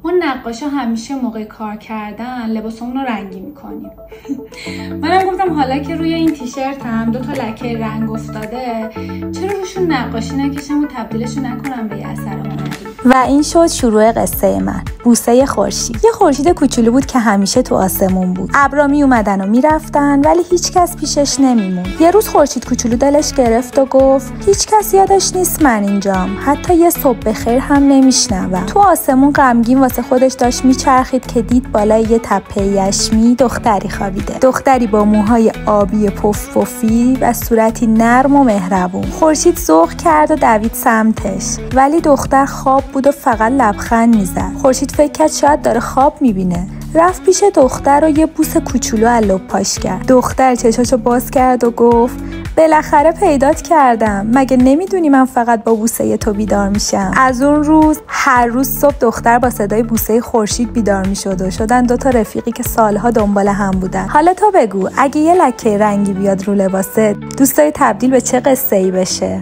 ما نقاشا همیشه موقع کار کردن لباسمون رو رنگی میکنیم. منم گفتم حالا که روی این تیشرت هم 2 لکه رنگ افتاده، چرا روشون نقاشی نکشم و تبدیلشون نکنم به یه اثر هنری. و این شد شروع قصه من. بوسه خورشید. یه خورشید کوچولو بود که همیشه تو آسمون بود. ابرا می اومدن و میرفتن ولی هیچ کس پیشش نمیمون. یه روز خورشید کوچولو دلش گرفت و گفت هیچ کس یادش نیست من اینجام. حتی یه صبح بخیر هم نمیشنوم. تو آسمون غمگین واسه خودش داشت میچرخید که دید بالای یه تپه یشمی دختری خوابیده. دختری با موهای آبی پف پفی و صورتی نرم و مهربون. خورشید ذوق کرد و دوید سمتش، ولی دختر خواب بود و فقط لبخند میزد. خورشید فکر کرد شاید داره خواب میبینه. رفت پیش دختر و یه بوس کوچولو از لب پاش کرد. دختر چشاشو باز کرد و گفت بالاخره پیدات کردم. مگه نمیدونی من فقط با بوسه تو بیدار میشم؟ از اون روز هر روز صبح دختر با صدای بوسه خورشید بیدار میشد و شدن 2 رفیقی که سالها دنبال هم بودن. حالا تو بگو اگه یه لکه رنگی بیاد رو لباست، دوست داری تبدیل به چه قصه‌ای بشه؟